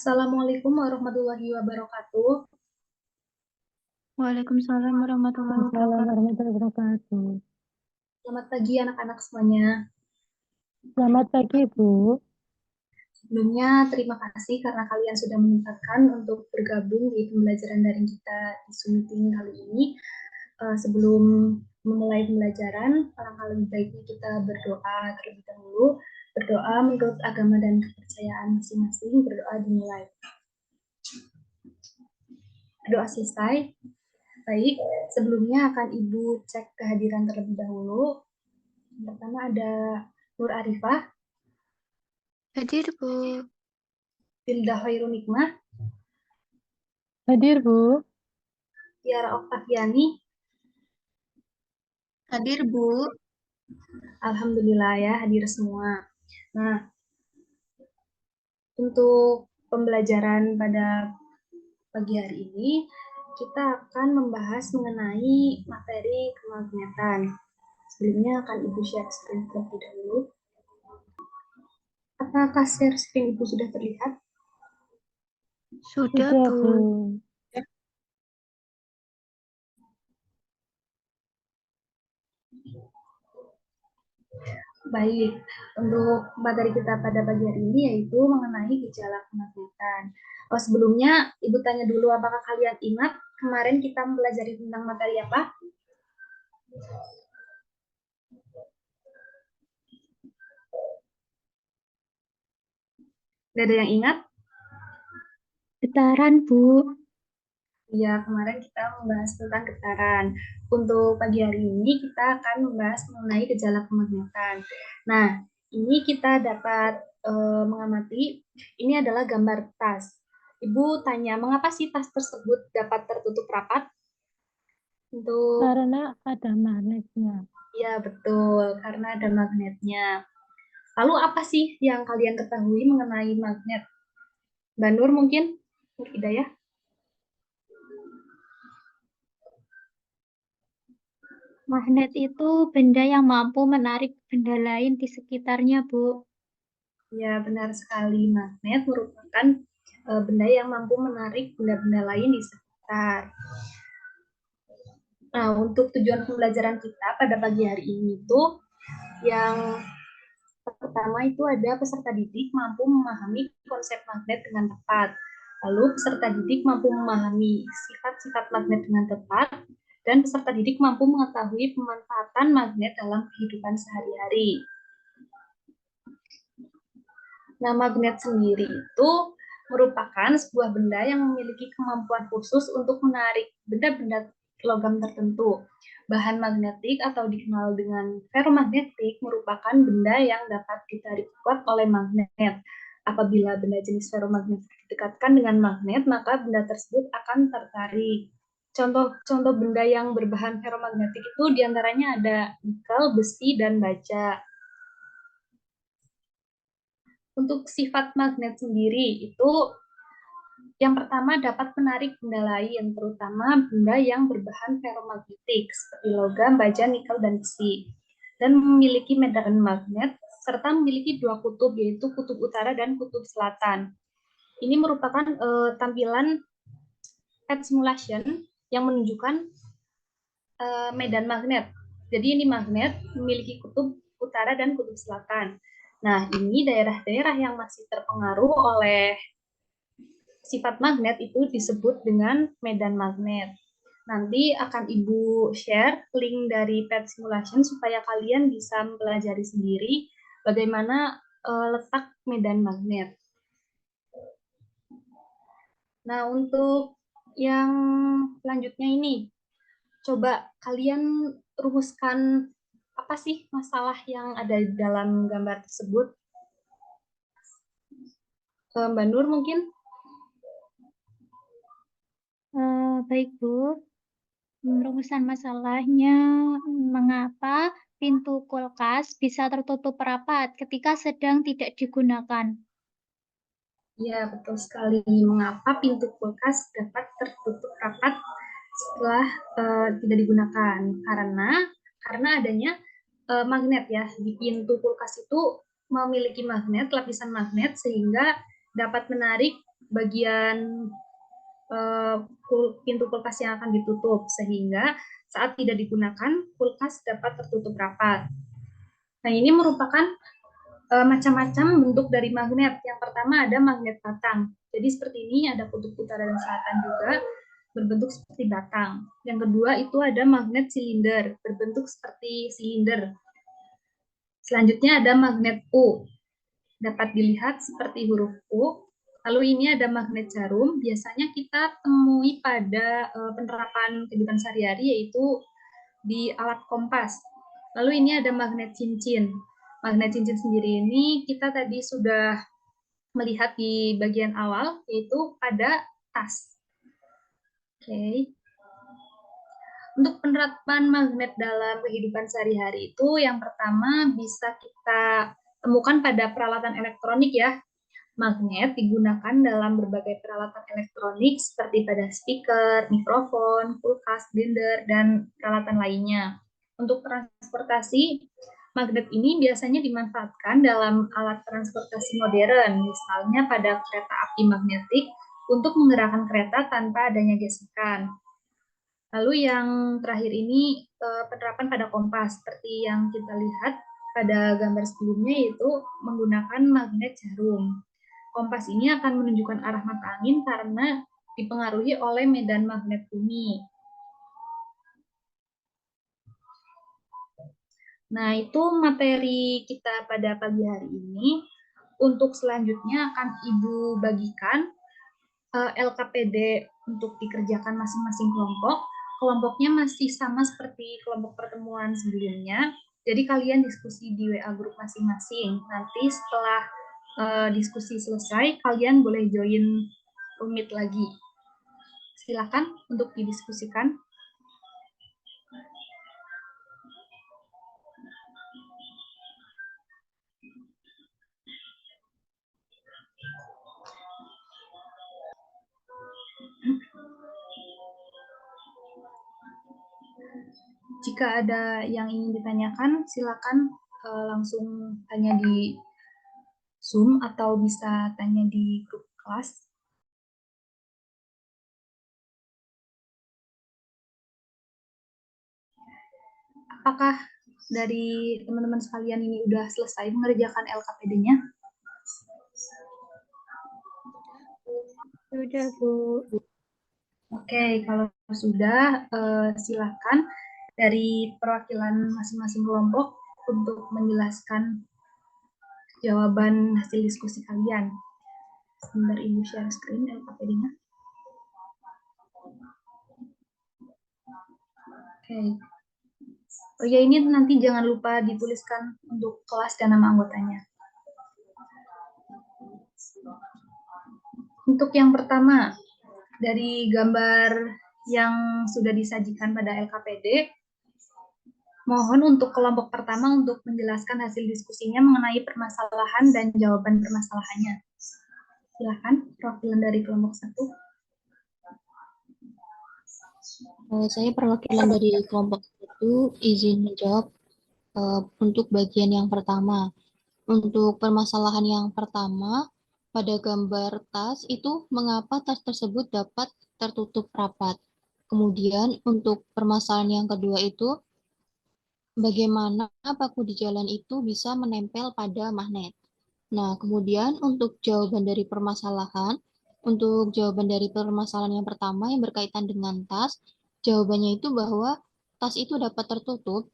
Assalamualaikum warahmatullahi wabarakatuh. Waalaikumsalam warahmatullahi Assalamualaikum wabarakatuh. warahmatullahi wabarakatuh. Selamat pagi anak-anak semuanya. Selamat pagi, Bu. Sebelumnya terima kasih karena kalian sudah menyempatkan untuk bergabung di pembelajaran daring kita di Zoom meeting kali ini. Sebelum memulai pembelajaran, alangkah lebih baiknya kita berdoa terlebih dahulu. Berdoa menurut agama dan kepercayaan masing-masing. Berdoa dimulai. Doa selesai. Baik, sebelumnya akan Ibu cek kehadiran terlebih dahulu. Yang pertama ada Nur Arifah, Hadir, Bu. Tilda Khairun Nikmah, Hadir, Bu. Tiara Oktaviani. Hadir, Bu. Alhamdulillah ya hadir semua. Nah, untuk pembelajaran pada pagi hari ini kita akan membahas mengenai materi kemagnetan. Sebelumnya akan Ibu share screen terlebih dahulu. Apakah share screen Ibu sudah terlihat? Sudah, Sudah, Bu. Bu. Baik, untuk materi kita pada pagi hari ini yaitu mengenai gejala kemagnetan. Oh, sebelumnya Ibu tanya dulu, apakah kalian ingat kemarin kita mempelajari tentang materi apa? Gak ada yang ingat? Getaran, Bu. Ya, kemarin kita membahas tentang getaran. Untuk pagi hari ini kita akan membahas mengenai gejala kemagnetan. Nah, ini kita dapat mengamati, ini adalah gambar tas. Ibu tanya, mengapa sih tas tersebut dapat tertutup rapat? Untuk Karena ada magnetnya. Ya, betul, karena ada magnetnya. Lalu apa sih yang kalian ketahui mengenai magnet? Mbak Nur mungkin? Nur Hidayah? Magnet itu benda yang mampu menarik benda lain di sekitarnya, Bu. Ya, benar sekali. Magnet merupakan benda yang mampu menarik benda-benda lain di sekitar. Nah, untuk tujuan pembelajaran kita pada pagi hari ini tuh yang pertama itu ada peserta didik mampu memahami konsep magnet dengan tepat. Lalu peserta didik mampu memahami sifat-sifat magnet dengan tepat, dan peserta didik mampu mengetahui pemanfaatan magnet dalam kehidupan sehari-hari. Nah, magnet sendiri itu merupakan sebuah benda yang memiliki kemampuan khusus untuk menarik benda-benda logam tertentu. Bahan magnetik atau dikenal dengan ferromagnetik merupakan benda yang dapat ditarik kuat oleh magnet. Apabila benda jenis ferromagnetik didekatkan dengan magnet, maka benda tersebut akan tertarik. Contoh benda yang berbahan ferromagnetik itu diantaranya ada nikel, besi, dan baja. Untuk sifat magnet sendiri itu yang pertama dapat menarik benda lain, terutama benda yang berbahan ferromagnetik seperti logam, baja, nikel, dan besi, dan memiliki medan magnet serta memiliki dua kutub, yaitu kutub utara dan kutub selatan. Ini merupakan tampilan head simulation yang menunjukkan medan magnet. Jadi ini magnet memiliki kutub utara dan kutub selatan. Nah, ini daerah-daerah yang masih terpengaruh oleh sifat magnet itu disebut dengan medan magnet. Nanti akan Ibu share link dari PET simulation supaya kalian bisa mempelajari sendiri bagaimana letak medan magnet. Nah, untuk yang selanjutnya ini, coba kalian rumuskan apa sih masalah yang ada di dalam gambar tersebut. Mbak Nur mungkin? Baik, Bu. Rumusan masalahnya, mengapa pintu kulkas bisa tertutup rapat ketika sedang tidak digunakan? Ya, betul sekali. Mengapa pintu kulkas dapat tertutup rapat setelah tidak digunakan? Karena adanya magnet ya. Di pintu kulkas itu memiliki magnet, lapisan magnet, sehingga dapat menarik bagian pintu kulkas yang akan ditutup, sehingga saat tidak digunakan, kulkas dapat tertutup rapat. Nah, ini merupakan macam-macam bentuk dari magnet. Yang pertama ada magnet batang. Jadi seperti ini, ada kutub utara dan selatan juga, berbentuk seperti batang. Yang kedua itu ada magnet silinder, berbentuk seperti silinder. Selanjutnya ada magnet U, dapat dilihat seperti huruf U. Lalu ini ada magnet jarum, biasanya kita temui pada penerapan kehidupan sehari-hari, yaitu di alat kompas. Lalu ini ada magnet cincin. Magnet cincin sendiri ini kita tadi sudah melihat di bagian awal, yaitu pada tas. Oke. Untuk penerapan magnet dalam kehidupan sehari-hari itu, yang pertama bisa kita temukan pada peralatan elektronik ya. Magnet digunakan dalam berbagai peralatan elektronik seperti pada speaker, mikrofon, kulkas, blender, dan peralatan lainnya. Untuk transportasi, magnet ini biasanya dimanfaatkan dalam alat transportasi modern, misalnya pada kereta api magnetik untuk menggerakkan kereta tanpa adanya gesekan. Lalu yang terakhir ini penerapan pada kompas, seperti yang kita lihat pada gambar sebelumnya, yaitu menggunakan magnet jarum. Kompas ini akan menunjukkan arah mata angin karena dipengaruhi oleh medan magnet bumi. Nah, itu materi kita pada pagi hari ini. Untuk selanjutnya akan Ibu bagikan LKPD untuk dikerjakan masing-masing kelompok. Kelompoknya masih sama seperti kelompok pertemuan sebelumnya. Jadi kalian diskusi di WA grup masing-masing. Nanti setelah diskusi selesai, kalian boleh join rumit lagi. Silakan untuk didiskusikan. Jika ada yang ingin ditanyakan, silakan langsung tanya di Zoom atau bisa tanya di grup kelas. Apakah dari teman-teman sekalian ini udah selesai mengerjakan LKPD-nya? Sudah, Bu. Oke, kalau sudah, silakan dari perwakilan masing-masing kelompok untuk menjelaskan jawaban hasil diskusi kalian. Sebentar Ibu share screen LKPD-nya. Oke. Oh ya, ini nanti jangan lupa dituliskan untuk kelas dan nama anggotanya. Untuk yang pertama, dari gambar yang sudah disajikan pada LKPD, mohon untuk kelompok pertama untuk menjelaskan hasil diskusinya mengenai permasalahan dan jawaban permasalahannya. Silakan, perwakilan dari kelompok 1. Saya perwakilan dari kelompok 1 izin menjawab untuk bagian yang pertama. Untuk permasalahan yang pertama, pada gambar tas itu mengapa tas tersebut dapat tertutup rapat. Kemudian untuk permasalahan yang kedua itu, bagaimana paku di jalan itu bisa menempel pada magnet. Nah, kemudian untuk jawaban dari permasalahan yang pertama yang berkaitan dengan tas, jawabannya itu bahwa tas itu dapat tertutup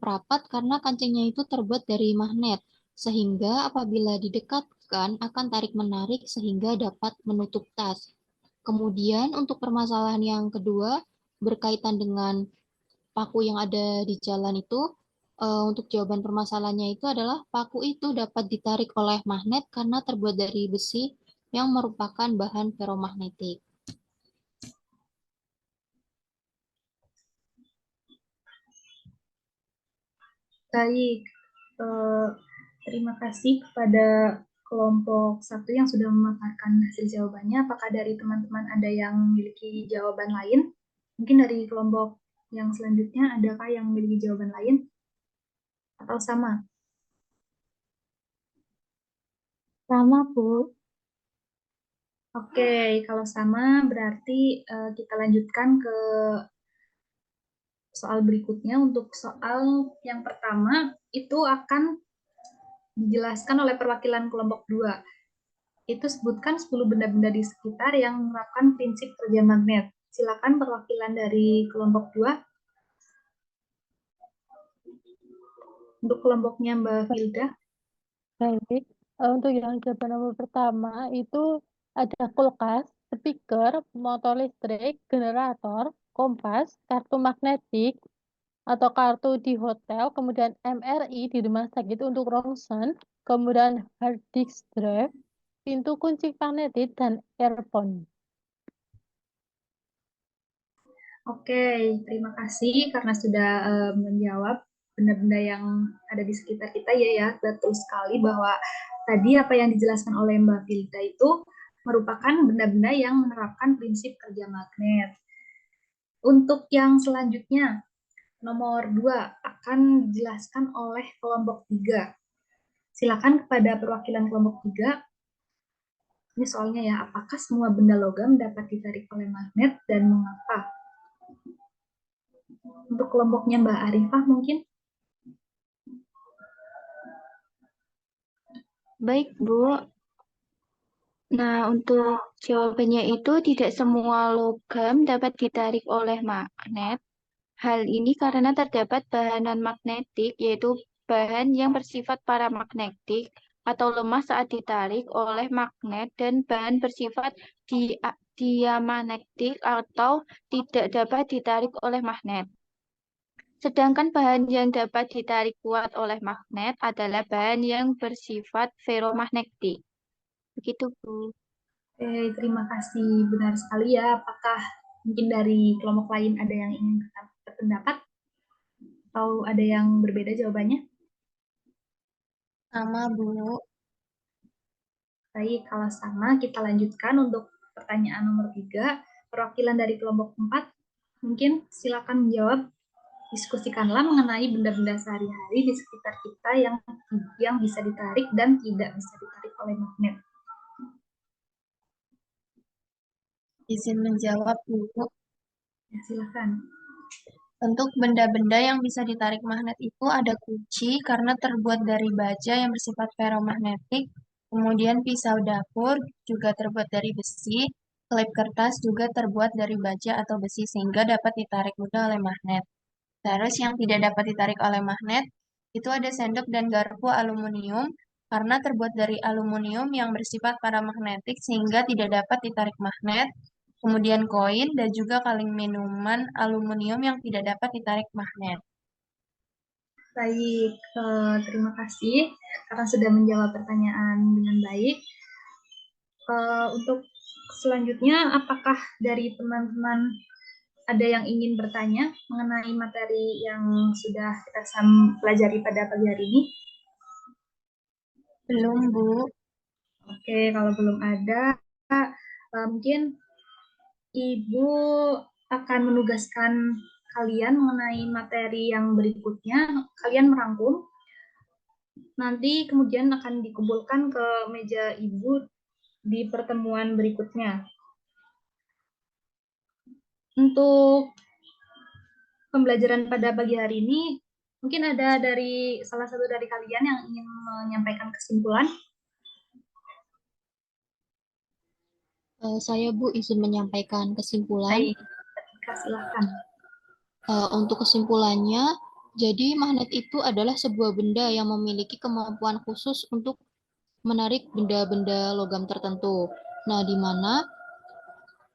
rapat karena kancingnya itu terbuat dari magnet, sehingga apabila didekatkan akan tarik-menarik sehingga dapat menutup tas. Kemudian untuk permasalahan yang kedua berkaitan dengan paku yang ada di jalan itu, untuk jawaban permasalahannya itu adalah paku itu dapat ditarik oleh magnet karena terbuat dari besi yang merupakan bahan ferromagnetik. Baik, terima kasih kepada kelompok 1 yang sudah memaparkan hasil jawabannya. Apakah dari teman-teman ada yang memiliki jawaban lain? Mungkin dari kelompok yang selanjutnya, adakah yang memiliki jawaban lain? Atau sama? Sama, Bu. Oke, kalau sama berarti kita lanjutkan ke soal berikutnya. Untuk soal yang pertama itu akan dijelaskan oleh perwakilan kelompok 2. Itu sebutkan 10 benda-benda di sekitar yang menerapkan prinsip kerja magnet. Silakan perwakilan dari kelompok 2. Untuk kelompoknya Mbak Filda. Baik. Untuk yang jawaban nomor pertama itu ada kulkas, speaker, motor listrik, generator, kompas, kartu magnetik atau kartu di hotel, kemudian MRI di rumah sakit untuk ronsen, kemudian hard disk drive, pintu kunci magnetik, dan earphone. Oke, terima kasih karena sudah menjawab benda-benda yang ada di sekitar kita ya. Betul sekali bahwa tadi apa yang dijelaskan oleh Mbak Filda itu merupakan benda-benda yang menerapkan prinsip kerja magnet. Untuk yang selanjutnya, nomor 2 akan dijelaskan oleh kelompok 3. Silakan kepada perwakilan kelompok 3. Ini soalnya ya, apakah semua benda logam dapat ditarik oleh magnet dan mengapa? Untuk kelompoknya Mbak Arifah mungkin. Baik, Bu. Nah, untuk jawabannya itu tidak semua logam dapat ditarik oleh magnet. Hal ini karena terdapat bahan non-magnetik, yaitu bahan yang bersifat paramagnetik atau lemah saat ditarik oleh magnet dan bahan bersifat diamagnetik atau tidak dapat ditarik oleh magnet. Sedangkan bahan yang dapat ditarik kuat oleh magnet adalah bahan yang bersifat ferromagnetik. Begitu, Bu. Terima kasih. Benar sekali ya. Apakah mungkin dari kelompok lain ada yang ingin berpendapat? Atau ada yang berbeda jawabannya? Sama, Bu. Baik, kalau sama kita lanjutkan untuk pertanyaan nomor 3. Perwakilan dari kelompok 4, mungkin silakan menjawab. Diskusikanlah mengenai benda-benda sehari-hari di sekitar kita yang bisa ditarik dan tidak bisa ditarik oleh magnet. Izin menjawab, Bu. Ya, silakan. Untuk benda-benda yang bisa ditarik magnet itu ada kunci karena terbuat dari baja yang bersifat ferromagnetik, kemudian pisau dapur juga terbuat dari besi, klip kertas juga terbuat dari baja atau besi sehingga dapat ditarik mudah oleh magnet. Terus yang tidak dapat ditarik oleh magnet itu ada sendok dan garpu aluminium karena terbuat dari aluminium yang bersifat paramagnetik sehingga tidak dapat ditarik magnet. Kemudian koin dan juga kaleng minuman aluminium yang tidak dapat ditarik magnet. Baik, terima kasih karena sudah menjawab pertanyaan dengan baik. Untuk selanjutnya, apakah dari teman-teman ada yang ingin bertanya mengenai materi yang sudah kita pelajari pada pagi hari ini? Belum, Bu. Oke, kalau belum ada, mungkin Ibu akan menugaskan kalian mengenai materi yang berikutnya. Kalian merangkum, nanti kemudian akan dikumpulkan ke meja Ibu di pertemuan berikutnya. Untuk pembelajaran pada pagi hari ini, mungkin ada dari salah satu dari kalian yang ingin menyampaikan kesimpulan. Saya, Bu, izin menyampaikan kesimpulan. Baik, silakan. Untuk kesimpulannya, jadi magnet itu adalah sebuah benda yang memiliki kemampuan khusus untuk menarik benda-benda logam tertentu. Nah, di mana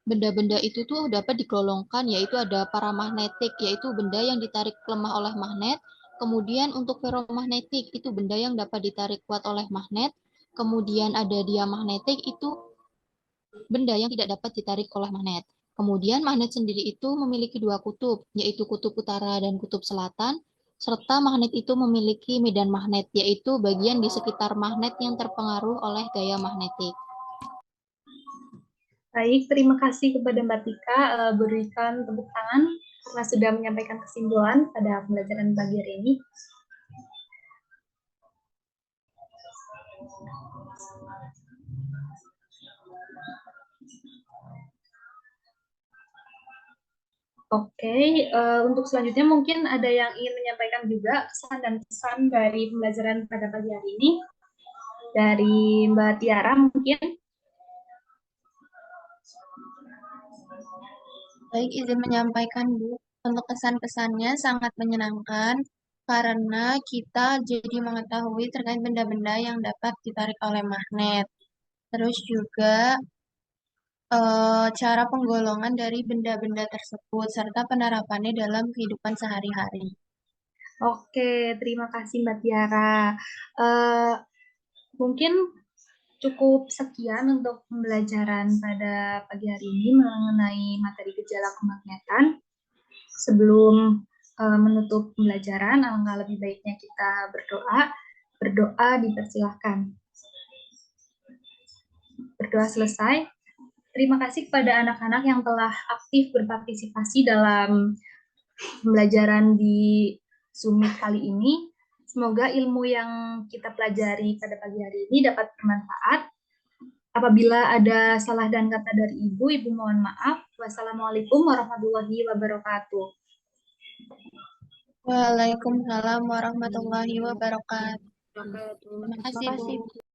benda-benda itu tuh dapat digolongkan, yaitu ada paramagnetik, yaitu benda yang ditarik lemah oleh magnet. Kemudian untuk ferromagnetik, itu benda yang dapat ditarik kuat oleh magnet. Kemudian ada diamagnetik, itu benda yang tidak dapat ditarik oleh magnet. Kemudian magnet sendiri itu memiliki dua kutub, yaitu kutub utara dan kutub selatan, serta magnet itu memiliki medan magnet, yaitu bagian di sekitar magnet yang terpengaruh oleh gaya magnetik. Baik, terima kasih kepada Mbak Tika. Berikan tepuk tangan karena sudah menyampaikan kesimpulan pada pembelajaran pagi hari ini. Oke, untuk selanjutnya mungkin ada yang ingin menyampaikan juga kesan dan pesan dari pembelajaran pada pagi hari ini. Dari Mbak Tiara mungkin. Baik, izin menyampaikan, Bu. Untuk kesan-kesannya sangat menyenangkan karena kita jadi mengetahui terkait benda-benda yang dapat ditarik oleh magnet. Terus juga cara penggolongan dari benda-benda tersebut serta penerapannya dalam kehidupan sehari-hari. Oke, terima kasih Mbak Tiara. Mungkin cukup sekian untuk pembelajaran pada pagi hari ini mengenai materi gejala kemagnetan. Sebelum menutup pembelajaran, alangkah lebih baiknya kita berdoa. Berdoa dipersilahkan. Berdoa selesai. Terima kasih kepada anak-anak yang telah aktif berpartisipasi dalam pembelajaran di Zoom kali ini. Semoga ilmu yang kita pelajari pada pagi hari ini dapat bermanfaat. Apabila ada salah dan kata dari Ibu mohon maaf. Wassalamualaikum warahmatullahi wabarakatuh. Waalaikumsalam warahmatullahi wabarakatuh. Terima kasih, Bu.